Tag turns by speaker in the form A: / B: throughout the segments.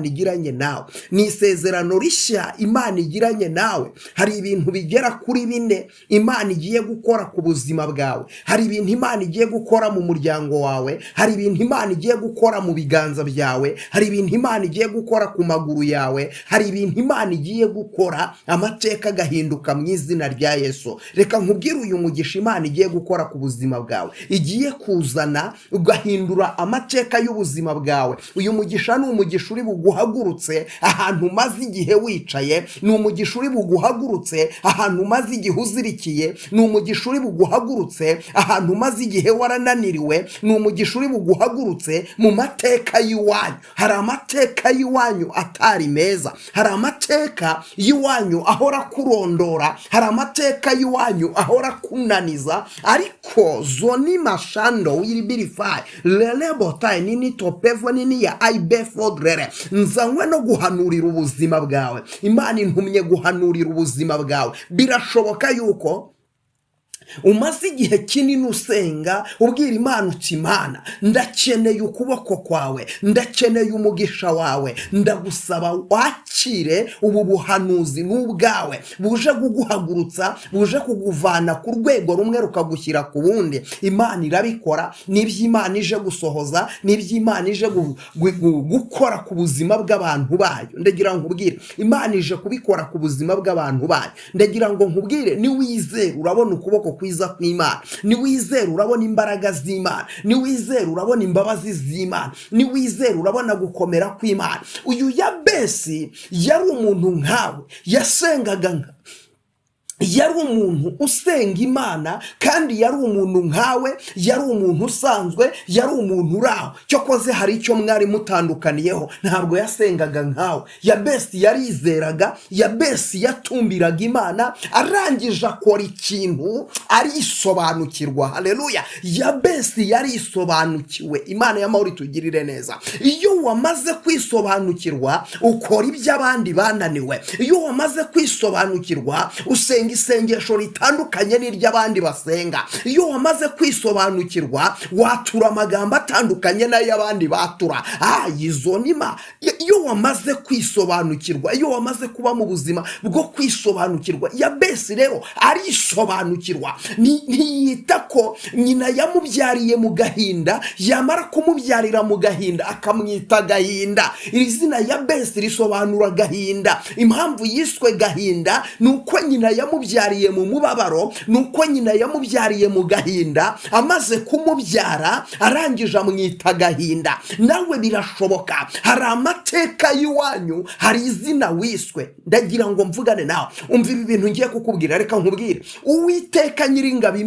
A: igiranye nawe, ni isezerano rishya Imana igiranye nawe. Hari ibintu bigera kuri 4 Imana igiye gukora ku buzima bwawe. Hari ibintu Imana igiye gukora mu muryango wawe, hari ibintu Imana igiye gukora mu biganza byawe, hari ibintu Imana igiye gukora ku maguru yawe, hari ibintu Imana igiye gukora amateka gahinduka mu izina rya Yesu. Reka nkubwire uyu mugisha Imana igiye gukora ku buzima bwawe, igiye kuzana ugahindura amateka y'ubuzima bwawe. Uyu mugisha ni umugisha uri buguhagurutse ahantu umaze igihe wicaye, ni umugisha uri buguhagurutse ahantu umaze igihe uzirikiye, ni umugisha uri buguhagurutse ahantu umaze igihe warananiriwe, ni umugisha uri buguhagurutse mu mateka y'iwanyu. Hari amateka y'iwanyu atari meza, hari amateka y'iwanyu ahora kurondora, hari amateka y'iwanyu ahora kunaniza, ariko zoni mashando wiribirifai lelebotai nini topevo nini ya aibefodrere. Nzanywe no guhanurira ubuzima bwawe. Imana intumye guhanurira ubuzima bwawe. Birashoboka yuko umaze igihe kinini usenga ubwira Imana uti Imana, ndakeneye ukuboko kwawe, ndakeneye umugisha wawe, ndagusaba wakire ubu buhanuzi n'ubwawe buje kuguhagurutsa, buje kuguvana ku rwego rumwe rukagushyira ku wundi. Imana irabikora, n'ibyo Imana ije gusohoza, n'ibyo Imana ije gukora ku buzima bw'abantu bayo. Ndagira ngo nkubwire Imana ije kubikora ku buzima bw'abantu bayo. Ndagira ngo nkubwire ni wizere urabona ukuboko kwiza kw'Imana, ni wizere urabona imbaraga z'Imana, ni wizere urabona imbabazi z'Imana, ni wizere urabona gukomera kw'Imana. Uyu Yabesi yari umuntu nkawe, yasengaga yari umuntu usenga Imana, kandi yari umuntu nkawe, yari umuntu usanzwe, yari umuntu uraho. Cyokoze hari icyo mwari mutandukaniyeho, ntabwo yasengaga nkawe. Yabesi yarizeraga, Yabesi yatumbiraga Imana, arangije akora ikintu arisobanukirwa. Haleluya! Yabesi yarisobanukiwe. Imana y'amahoro itugirire neza. Iyo wamaze kwisobanukirwa ukora ibyo abandi bananiwe, iyo wamaze kwisobanukirwa usenga isengesho ritandukanye n'iry'abandi basenga, iyo wamaze kwisobanukirwa watura amagambo atandukanye n'ay'abandi batura. Izo nima, iyo wamaze kwisobanukirwa, iyo wamaze kuba mu buzima bwo kwisobanukirwa. Yabesi rero arisobanukirwa, ntiyita ko nyina yamubyariye mu gahinda, yamara kumubyarira mu gahinda akamwita gahinda. Iri zina Yabesi risobanura gahinda. Impamvu yiswe gahinda ni uko nyina yamubyariye mu mubabaro, nuko nyina yamubyariye mu gahinda, amaze kumubyara arangije amwita gahinda. Nawe birashoboka, hari amateka y'iwanyu, hari izina wiswe. Ndagira ngo mvugane nawe, umva ibi bintu ngiye kukubwira. Reka nkubwire, Uwiteka Nyiringabo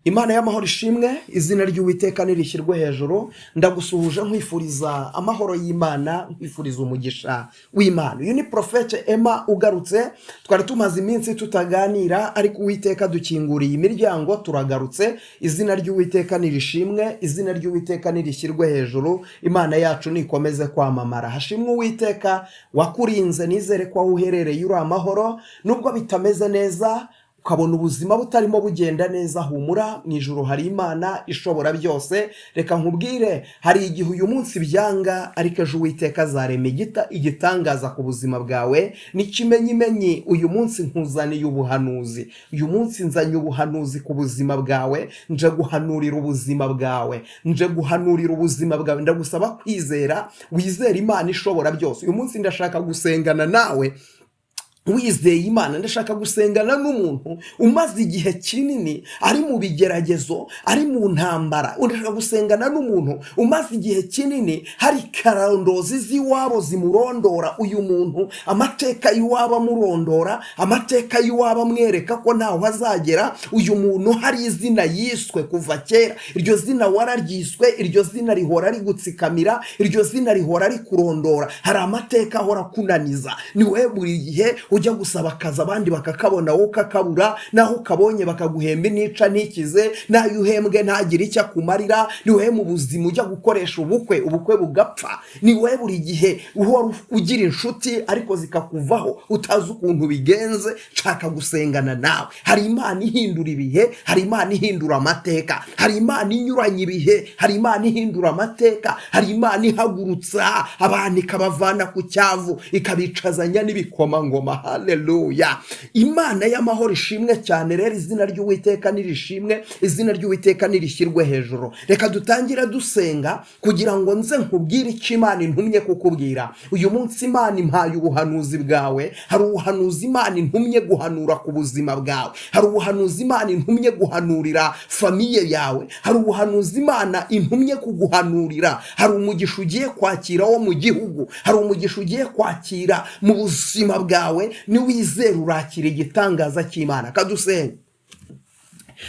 A: Imana y'amahoro ishimwe, izina ry'Uwiteka nirishyirwe hejuru. Ndagusuhuje nkwifuriza amahoro y'Imana, nkwifuriza umugisha w'Imana. Uyu ni Prophet Emma ugarutse. Twari tumaze iminsi tutaganira, ariko Uwiteka dukinguriye imiryango, turagarutse. Izina ry'Uwiteka nirishimwe, izina ry'Uwiteka nirishyirwe hejuru. Imana yacu nikomeze kwamamara. Hashimwe Uwiteka wakurinze, nizere ko uherereye uri amahoro, nubwo bitameze neza, ukabona ubuzima butarimo bugenda neza. Humura, mu ijuru hari Imana ishobora byose. Reka nkubwire, hari igihe uyu munsi byanga, ariko ejo Uwiteka azarema igitangaza ku buzima bwawe. N'ikimenyimenyi, uyu munsi nkuzaniye ubuhanuzi. Uyu munsi nzanye ubuhanuzi ku buzima bwawe, nje guhanurira ubuzima bwawe, nje guhanurira ubuzima bwawe. Ndagusaba kwizera, wizere Imana ishobora byose. Uyu munsi ndashaka gusengana nawe wizeye Imana. Ndashaka gusengana n'umuntu umaze igihe kinini ari mu bigeragezo, ari mu ntambara. Ndashaka gusengana n'umuntu umaze igihe kinini hari karondozi z'iwabo zimurondora. Uyu muntu amateka y'iwabo amurondora, amateka y'iwabo amwereka ko ntaho azagera. Uyu muntu hari izina yiswe kuva kera, iryo zina wararyiswe, iryo zina rihora rigutsikamira, iryo zina rihora rikurondora. Hari amateka ahora kunaniza, ni wewe buri gihe ujya gusaba akazi abandi bakakabona wowe ukakabura, naho ukabonye bakaguhemba nica ntikize, nayo uhembwe ntagire icyo akumarira. Ni wowe mu buzima ujya gukoresha ubukwe bugapfa. Ni wowe buri gihe uhora ugira inshuti ariko zikakuvaho utazi ukuntu bigenze. Nshaka gusengana nawe. Hari Imana ihindura ibihe, hari Imana ihindura amateka, hari Imana inyuranye ibihe, hari Imana ihindura amateka, hari Imana ihagurutsa abantu ikabavana ku cyavu ikabicazanya n'ibikomangoma. Haleluya! Imana y'amahoro ishimwe cyane. Rero izina ry'Uwiteka nirishimwe, izina ry'Uwiteka nirishyirwe hejuru. Reka dutangire dusenga kugira ngo nze nkubwire icyo Imana intumye kukubwira. Uyu munsi Imana impaye ubuhanuzi bwawe. Hari ubuhanuzi Imana intumye guhanura ku buzima bwawe, hari ubuhanuzi Imana intumye guhanurira famiye yawe, hari ubuhanuzi Imana intumye kuguhanurira. Hari umugisha ugiye kwakira wo mu gihugu, hari umugisha ugiye kwakira mu buzima bwawe. Niwizera urakira igitangaza cy'Imana. Kadusenge.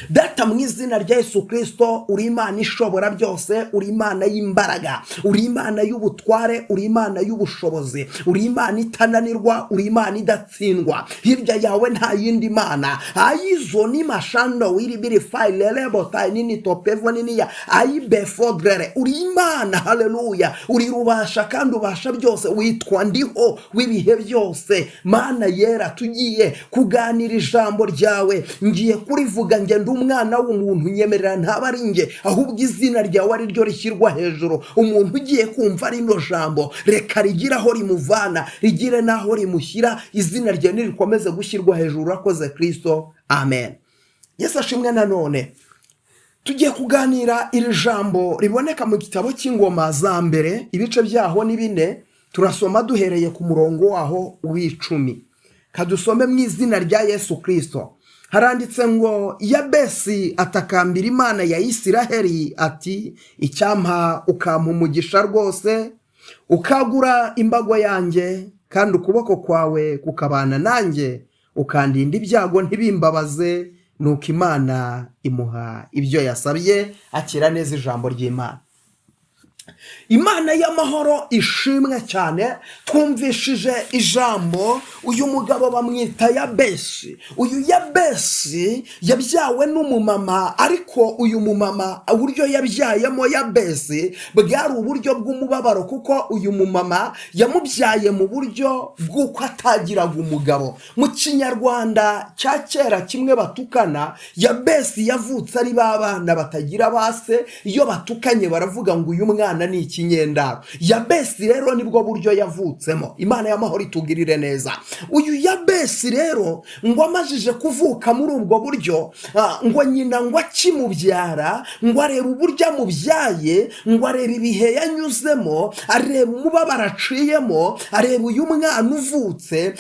A: Data, mu izina rya Yesu Kristo, uri Imana ishobora byose, uri Imana y'imbaraga, uri Imana y'ubutware, uri Imana y'ubushobozi, uri Imana itananirwa, uri Imana idatsindwa. Hirya yawe nta yindi Mana. Aizo ni mashando wiri biri file lebo tainini topevo nini ya aibefodrere. Uri Imana, haleluya. Uri rubasha kandi ubasha byose, witwa ndiho w'ibihe byose. Mana yera, tugiye kuganira ijambo ryawe, ngiye kurivuga ndi umwana w'umuntu, nyemerera ntaba ari nge, ahubwo izina ryawe ari ryo rishyirwa hejuru. Umuntu ugiye kumva rino jambo, reka rigira aho rimuvana, rigire n'aho rimushyira. Izina ryawe nirikomeze gushyirwa hejuru. Urakoze Kristo, amen. Yesu ashimwe. Nanone tugiye kuganira iri jambo riboneka mu gitabo cy'Ingoma za mbere, ibice byaho ni 4. Turasoma duhereye ku murongo waho w'10. Kadusome mu izina rya Yesu Kristo. Haranditse ngo, Yabesi atakambira Imana ya Isiraheli ati, icyampa ukampa umugisha rwose, ukagura imbago yanjye, kandi ukuboko kwawe kukabana nanjye, ukandinda ibyago ntibimbabaze. Nuko Imana imuha ibyo yasabye, akira neza ijambo ry'Imana. Imana y'amahoro ishimwe cyane. Twumvishije ijambo. Uyu mugabo bamwita Yabesi. Uyu Yabesi yabyawe n'umumama, ariko uyu mumama uburyo yabyayemo Yabesi bwari uburyo bw'umubabaro, kuko uyu mumama yamubyaye mu buryo bw'uko atagiraga umugabo. Mu Kinyarwanda cya kera kimwe batukana, Yabesi yavutse ari babana batagira base. Iyo batukanye baravuga ngo uyu mwana ni ikinyendaro. Yabesi rero nibwo buryo yavutsemo. Imana y'amahoro itugirire neza. Uyu Yabesi rero ngo amajije kuvuka muri ubwo buryo, ngo nyina ngo akimubyara, ngo areba uburyo amubyaye, ngo areba ibihe yanyuzemo, areba umubabaro aciyemo, areba uyu mwana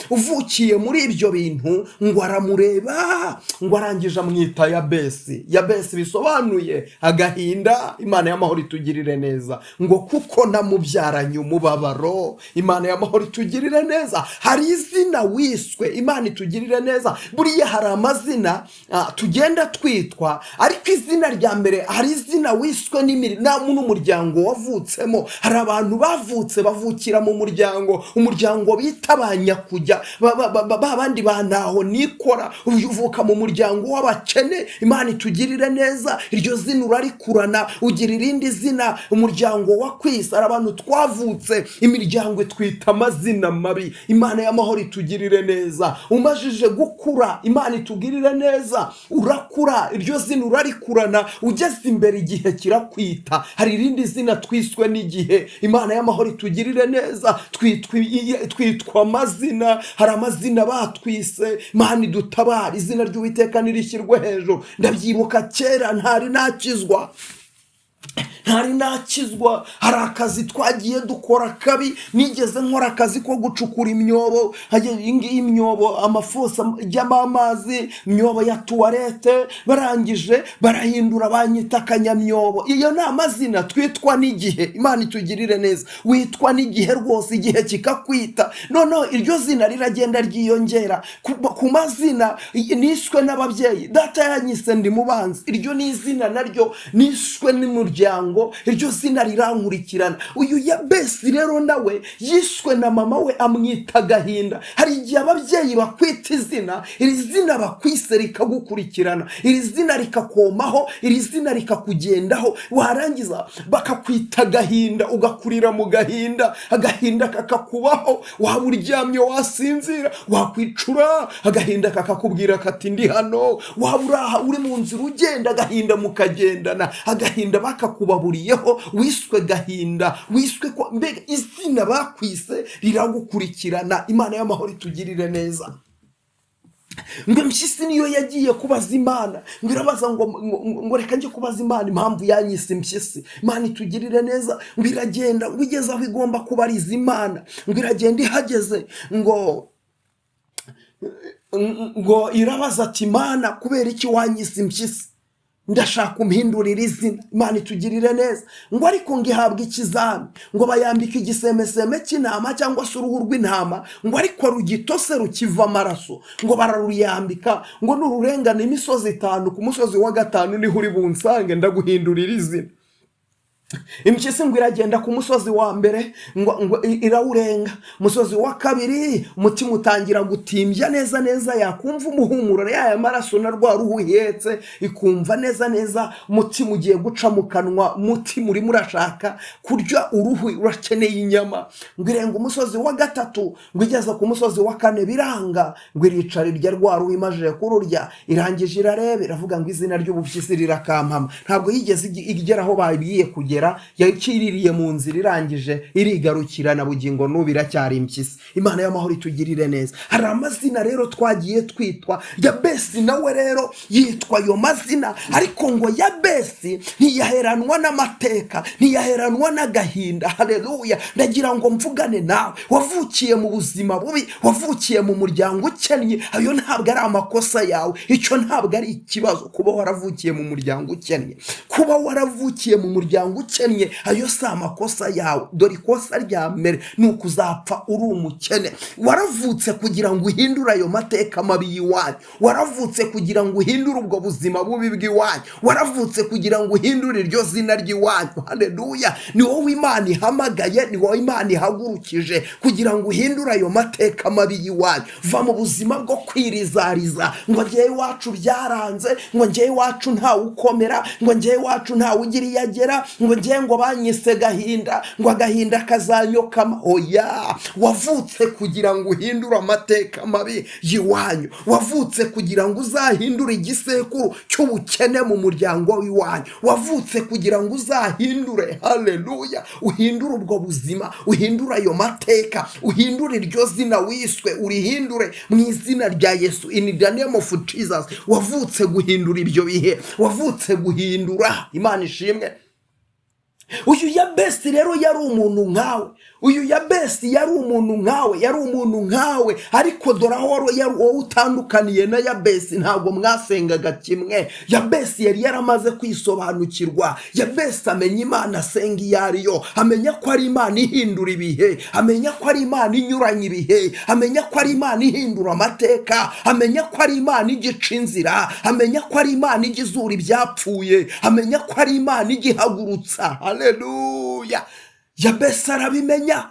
A: uvukiye muri ibyo bintu, ngo aramureba, ngo arangije amwita Yabesi. Yabesi bisobanuye agahinda. Imana y'amahoro itugirire neza. Ngo kuko namubyaranye umubabaro. Imana y'amahoro itugirire neza. Hari izina wiswe. Imana itugirire neza. Buriya hari amazina tugenda twitwa, ariko izina rya mbere hari izina wiswe n'umuryango wavutsemo. Hari abantu bavukira mu umuryango bita banyakujya, babandi bantaho nikora. Uvuka mu muryango w'abakene. Imana itugirire neza. Iryo zina urarikurana, ugira irindi zina. Umuryango wa kwisa, hari abantu twavutse imiryango itwita amazina mabi. Imana y'amahoro itugirire neza. Umajije gukura, Imana itugirire neza. Urakura, iryo zina urarikurana, ugeze imbere igihe kirakwita. Hari irindi zina twiswe n'igihe. Imana y'amahoro itugirire neza. Twitwa amazina, hari amazina batwise. Imana idutabara. Izina ry'Uwiteka nirishyirwe hejuru. Ndabyibuka kera ntari nakizwa. Hari akazi twagiye dukora kabi. Nigeze nkora akazi ko gucukura imyobo, imyobo amafosa ajyamo amazi, imyobo ya tuwarete. Barangije barahindura banyita akanyamyobo. Iyo ni amazina twitwa n'igihe. Imana itugirire neza. Witwa n'igihe rwose, igihe kikakwita. Noneho iryo zina riragenda ryiyongera ku mazina niswe n'ababyeyi. Data yanyise ndi mubanzi. Iryo ni izina naryo niswe n'umuryango muryango, iryo zina rirankurikirana. Uyu Yabesi rero nawe yishwe na mama we amwita Gahinda. Hari igihe ababyeyi bakwita izina, iri zina bakwise rikagukurikirana, iri zina rikakomaho, iri zina rikakugendaho, warangiza bakakwita Gahinda, ugakurira mu gahinda, agahinda kakakubaho, waba uryamye wasinzira wakwicura, agahinda kakakubwira kati ndi hano, waba uraha uri mu nzira ugenda, agahinda mukagendana, agahinda bakakubaburiyeho, wiswe Gahinda, wiswe ko mbega izina bakwise riragukurikirana. Imana y'amahoro itugirire neza. Ngo Impyisi niyo yagiye kubaza Imana, ngo irabaza ngo reka njye kubaza Imana impamvu yanyise Impyisi. Imana itugirire neza. Ngo iragenda, ngo igeze aho igomba kubariza Imana, ngo iragenda ihageze, ngo irabaza ati Imana kubera iki wanyise Impyisi, ndashaka umpindurira izina. Imana itugirire neza. Ngo ariko ngo ihabwa ikizami, ngo bayambika igisemeseme cy'intama cyangwa se uruhu rw'intama, ngo ariko rugitose rukiva amaraso, ngo bararuyambika, ngo nururengana imisozi 5 ku musozi wa 5 niho uri bunsange ndaguhindurira izina. Impyisi ngo iragenda ku musozi wa mbere, ngo irawurenga. Musozi wa kabiri umutima utangira gutimbya neza neza, yakumva umuhumuro y'aya maraso na rwa ruhu ihetse, ikumva neza neza umutima ugiye guca mu kanwa, umutima urimo urashaka kurya uruhu, urakeneye inyama. Ngo irenga umusozi wa 3, ngo igeze ku musozi wa 4 biranga, ngo iricara irya rwa ruhu, imaze kururya irangije irareba, iravuga ngo izina ry'ubupyisi rirakampama. Ntabwo yigeze igera aho babiye kugera, yakiririye mu nzira, irangije irigarukira na bugingo n'ubu iracyari Impyisi. Imana y'amahoro itugirire neza. Hari amazina rero twagiye twitwa. Yabesi nawe rero yitwa ayo mazina, ariko ngo Yabesi ntiyaheranwa n'amateka, ntiyaheranwa n'agahinda. Haleluya. Ndagira ngo mvugane nawe wavukiye mu buzima bubi, wavukiye mu muryango ukennye. Ayo ntabwo ari amakosa yawe, icyo ntabwo ari ikibazo kuba waravukiye mu muryango ukennye. Kuba waravukiye mu muryango ukennye, ayo si amakosa yawe. Dore ikosa rya mbere ni ukuzapfa uri umukene. Waravutse kugira ngo uhindure ayo mateka mabi y'iwanyu, waravutse kugira ngo uhindure ubwo buzima bubi bw'iwanyu, waravutse kugira ngo uhindure iryo zina ry'iwanyu. Haleluya. Ni wowe Imana ihamagaye, ni wowe Imana ihagurukije kugira ngo uhindure ayo mateka mabi y'iwanyu. Va mu buzima bwo kwirizariza ngo njyewe iwacu byaranze, ngo njyewe iwacu ntawe ukomera, ngo njyewe iwacu ntawe ugira iyo agera, ngo njyewe ngo banyise Gahinda, ngo agahinda kazanyokama. Oya, wavutse kugira ngo uhindure amateka mabi y'iwanyu, wavutse kugira ngo uzahindure igisekuru cy'ubukene mu muryango w'iwanyu, wavutse kugira ngo uzahindure, haleluya, uhindure ubwo buzima, uhindure ayo mateka, uhindure iryo zina wiswe, urihindure mu izina rya Yesu, in the name of Jesus. Wavutse guhindura ibyo bihe, wavutse guhindura. Imana ishimwe. Uyu Yabesi rero yari umuntu nkawe, uyu Yabesi yari umuntu nkawe, yari umuntu nkawe, ariko dore aho wowe utandukaniye na Yabesi, ntabwo mwasengaga kimwe. Yabesi yari yaramaze kwisobanukirwa. Yabesi amenya Imana asenga iyo ariyo, amenya ko ari Imana ihindura ibihe, amenya ko ari Imana inyuranya ibihe, amenya ko ari Imana ihindura amateka, amenya ko ari Imana igica inzira, amenya ko ari Imana igizura ibyapfuye, amenya ko ari Imana igihagurutsa. Haleluya. Yabesi arabimenya.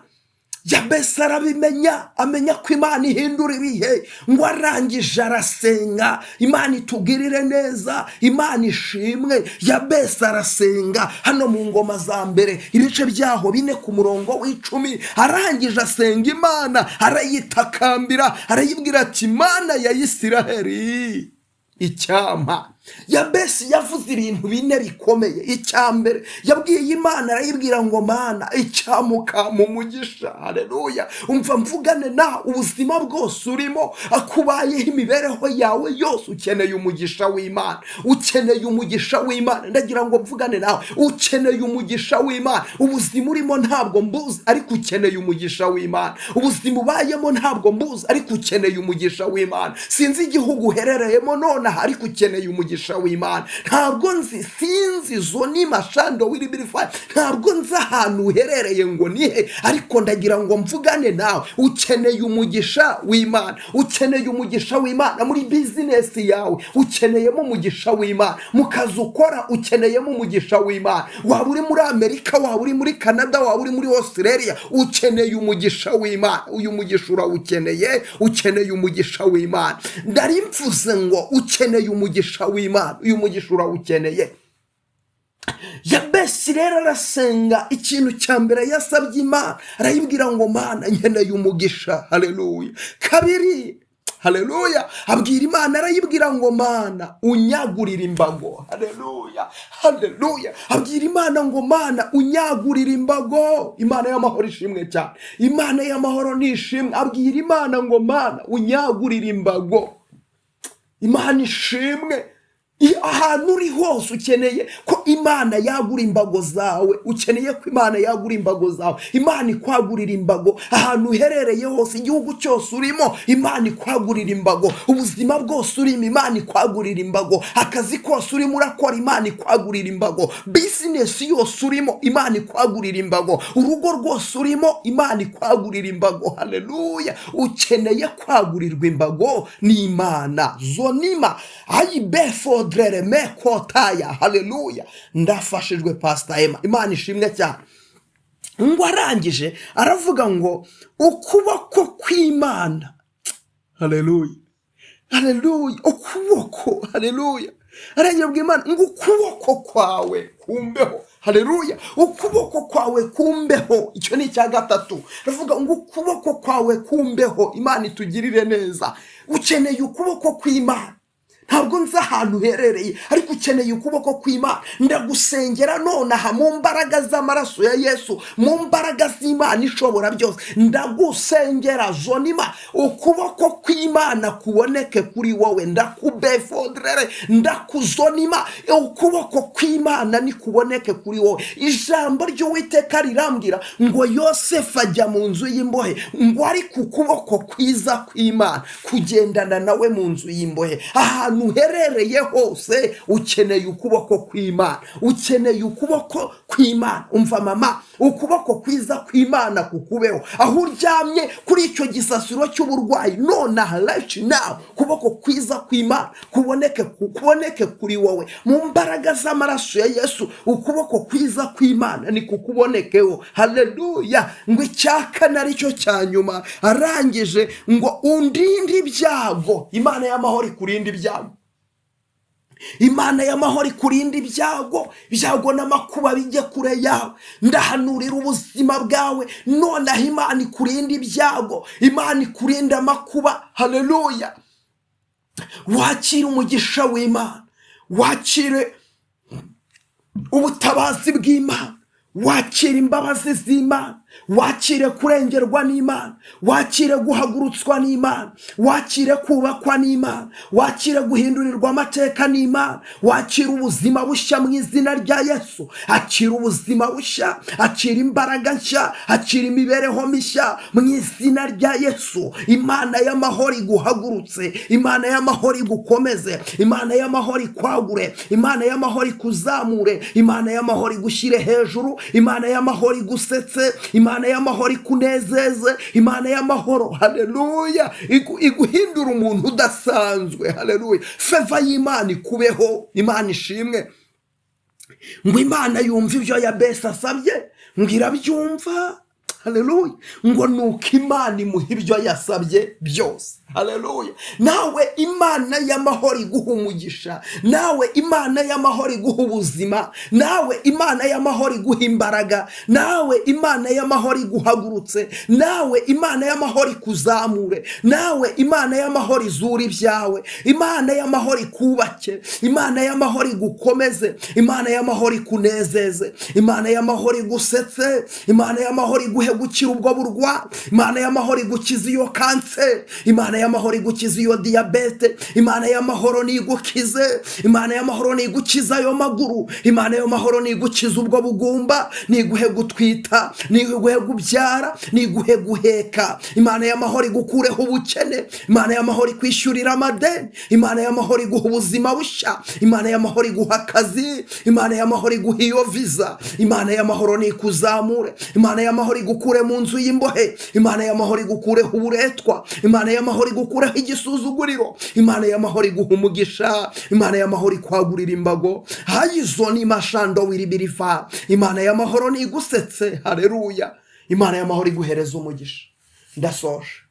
A: Yabesi arabimenya, amenya ko Imana ihindura ibihe. Ngo arangije arasenga. Imana itugirire neza, Imana ishimwe. Yabesi arasenga hano mu Ngoma za mbere ibice byaho 4 ku murongo w'10. Arangije asenga Imana, arayitakambira, arayibwira ati Imana ya Isiraheli, icyampa. Yabesi yavuze ibintu 4 bikomeye. Icyambere yabwiye Imana, arayibwira ngo Mana icyamuka mu mugisha. Haleluya. Umva mvugane na ubuzima bwose urimo, akubayeho imibereho yawe yose, ukeneye umugisha w'Imana, ukeneye umugisha w'Imana. Ndagira ngo mvugane nawe, ukeneye umugisha w'Imana. Ubuzima urimo ntabwo mbuzi, ariko ukeneye umugisha w'Imana. Ubuzima ubayemo ntabwo mbuzi, ariko ukeneye umugisha w'Imana. Sinzi igihugu uherereyemo none, ariko ukeneye umugisha umugisha w'Imana. Ntabwo nzi sinzi zo ni mashando wiri birifa, ntabwo nzi ahantu uherereye ngo nihe, ariko ndagira ngo mvugane nawe. Ukeneye umugisha w'Imana, ukeneye umugisha w'Imana muri business yawe, ukeneyemo umugisha w'Imana mu kazi ukora, ukeneyemo umugisha w'Imana. Waba uri muri Amerika, waba uri muri Canada, waba uri muri Australia, ukeneye umugisha w'Imana. Uyu mugisha urawukeneye, ukeneye umugisha w'Imana. Ndari mvuze ngo ukeneye umugisha w'Imana, uyu mugisha urawukeneye. Yabesi rero arasenga, ikintu cya mbere yasabye Imana arayibwira ngo Mana nkeneye umugisha. Haleluya. Kabiri, haleluya, abwira Imana arayibwira ngo Mana unyagurira imbago. Haleluya, haleluya, abwira Imana ngo Mana unyagurira imbago. Imana y'amahoro ishimwe cyane, Imana y'amahoro nishimwe. Abwira Imana ngo Mana unyagurira imbago. Imana ishimwe. Ahantu uri hose ukeneye ko Imana yagura imbago zawe, ukeneye ko Imana yagura imbago zawe, Imana ikwagurira imbago. Ahantu uherereye hose, igihugu cyose urimo, Imana ikwagurira imbago. Ubuzima bwose urimo, Imana ikwagurira imbago. Akazi kose urimo urakora, Imana ikwagurira imbago. Business yose urimo, Imana ikwagurira imbago. Urugo rwose urimo, Imana ikwagurira imbago. Haleluya. Ukeneye kwagurirwa imbago ni Imana. Zonima ayibefo drereme kotaya. Haleluya. Ndafashijwe Pastor Emma, Imana ishimwe cyane. Ngo arangije aravuga ngo ukuboko kw'Imana. Haleluya, haleluya, ukuboko. Haleluya. Arangije bw'Imana ngo ukuboko kwawe kumbeho. Haleluya. Ukuboko kwawe kumbeho. Icyo ni icya gatatu. Aravuga ngo ukuboko kwawe kumbeho. Imana itugirire neza. Ukeneye ukuboko kw'Imana. Ntabwo nzi ahantu uherereye, ariko ukeneye ukuboko kw'Imana. Ndagusengera nonaha mu mbaraga z'amaraso ya Yesu, mu mbaraga z'Imana ishobora byose. Ndagusengera zonima ukuboko kw'Imana kuboneke kuri wowe. Ndakubefodrere, ndakuzonima ukuboko kw'Imana nikuboneke kuri wowe. Ijambo ry'Uwiteka rirambwira ngo Yosefu ajya mu nzu y'imbohe, ngo ari ku kuboko kwiza kw'Imana kugendana nawe mu nzu y'imbohe. Ahantu uherereye hose ukeneye ukuboko kw'Imana, ukeneye ukuboko kw'Imana. Umva mama, ukuboko kwiza kw'Imana kukubeho. Aho uryamye kuri icyo gisasiro cy'uburwayi, nonaha right now ukuboko kwiza kw'Imana kuboneke kuri wowe mu mbaraga z'amaraso ya Yesu. Ukuboko kwiza kw'Imana ni kukubonekeho. Haleluya. Ngo icyakane aricyo cya nyuma arangije ngo undinde ibyago. Imana y'amahoro ikurinde ibyago. Imana y'amahoro ikurinde ibyago n'amakuba bijye kure yawe. Ndahanurira ubuzima bwawe nonaha Imana ikurinde ibyago, Imana ikurinde amakuba. Haleluya. Wakire umugisha w'Imana, wakire ubutabazi bw'Imana, wakire imbabazi z'Imana, wakire kurengerwa n'Imana, wakire guhagurutswa n'Imana, wakire kubakwa n'Imana, wakire guhindurirwa amateka n'Imana, wakire ubuzima bushya mu izina rya Yesu. Akira ubuzima bushya, akira imbaraga nshya, akira imibereho mishya mu izina rya Yesu. Imana y'amahoro iguhagurutse, Imana y'amahoro igukomeze, Imana y'amahoro ikwagure, Imana y'amahoro ikuzamure, Imana y'amahoro igushyire hejuru, Imana y'amahoro igusetse, Imana y'amahoro ikunezeze, Imana y'amahoro. Haleluya. Iguhindura umuntu udasanzwe. Haleluya. Feva y'Imana ikubeho. Imana ishimwe. Ngo Imana yumva ibyo Yabesi asabye, ngo irabyumva. Haleluya. Ngo nuko Imana imuha ibyo yasabye byose. Haleluya. Nawe Imana y'amahoro iguha umugisha, nawe Imana y'amahoro iguha ubuzima, nawe Imana y'amahoro iguha imbaraga, nawe Imana y'amahoro iguhagurutse, nawe Imana y'amahoro ikuzamure, nawe Imana y'amahoro izura ibyawe, Imana y'amahoro ikubake, Imana y'amahoro igukomeze, Imana y'amahoro ikunezeze, Imana y'amahoro igusetse, Imana y'amahoro iguhe gukira ubwo burwa. Imana y'amahoro igukiza iyo kanseri, Imana y'amahoro igukiza iyo diyabete, Imana y'amahoro nigukize, Imana y'amahoro nigukiza ayo maguru, Imana y'amahoro nigukiza ubwo bugumba, niguhe gutwita, niguhe gubyara, niguhe guheka. Imana y'amahoro igukureho ubukene, Imana y'amahoro ikwishyurira amadeni, Imana y'amahoro iguha ubuzima bushya, Imana y'amahoro iguha akazi, Imana y'amahoro iguha iyo viza, Imana y'amahoro nikuzamure, Imana y'amahoro igukure mu nzu y'imbohe, Imana y'amahoro igukureho uburetwa, Imana y'amahoro igukureho igisuzuguriro, Imana y'amahoro iguha umugisha, Imana y'amahoro ikwagurira imbago. Hayizo ni mashando wiribirifa, Imana y'amahoro nigusetse. Haleluya. Imana y'amahoro iguhereza umugisha. Ndasoje.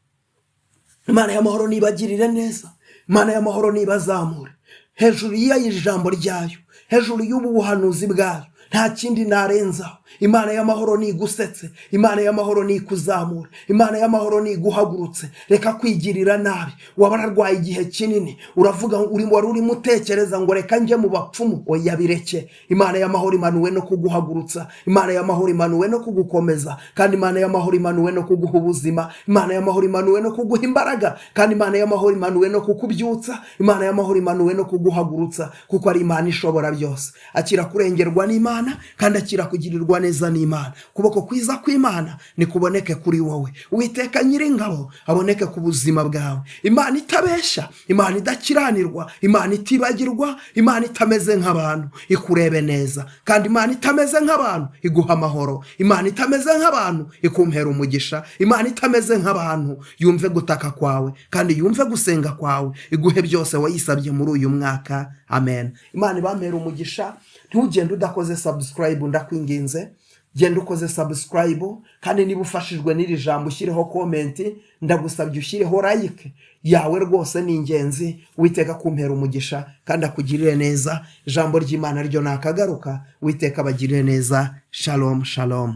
A: Imana y'amahoro nibagirire neza, Imana y'amahoro nibazamure hejuru y'ijambo ryayo, hejuru y'ubu buhanuzi bwayo, nta kindi narenzaho. Imana y'amahoro nigusetse, Imana y'amahoro nikuzamura, Imana y'amahoro niguhagurutse. Reka kwigirira nabi. Wabararwaye igihe kinini, uravuga wari urimo utekereza ngo reka nje mu bapfumu, oya bireke. Imana y'amahoro imanuwe no kuguhagurutsa, Imana y'amahoro imanuwe no kugukomeza, kandi Imana y'amahoro imanuwe no kuguha ubuzima, Imana y'amahoro imanuwe no kuguha imbaraga, kandi Imana y'amahoro imanuwe no kukubyutsa, Imana y'amahoro imanuwe no kuguhagurutsa, kuko ari Imana ishobora byose. Akira kurengerwa n'Imana, kandi akira kugirirwa neza n'Imana. Kuboko kwiza kw'Imana nikuboneke kuri wowe. Uwiteka Nyiringabo aboneke ku buzima bwawe. Imana itabesha, Imana idakiranirwa, Imana itibagirwa, Imana itameze nk'abantu ikurebe neza, kandi Imana itameze nk'abantu iguha amahoro, Imana itameze nk'abantu ikumpera umugisha, Imana itameze nk'abantu yumve gutaka kwawe kandi yumve gusenga kwawe, iguhe byose wayisabye muri uyu mwaka. Amen. Imana ibampera umugisha. Ntugende udakoze subscribe, ndakwinginze genda ukoze subscribe, kandi niba ufashijwe n'iri jambo ushyireho comment, ndagusabye ushyireho like yawe, rwose ni ingenzi. Witeka kumpera umugisha kandi akugirire neza. Ijambo ry'Imana ryo nakagaruka. Witeka abagirire neza. Shalom shalom.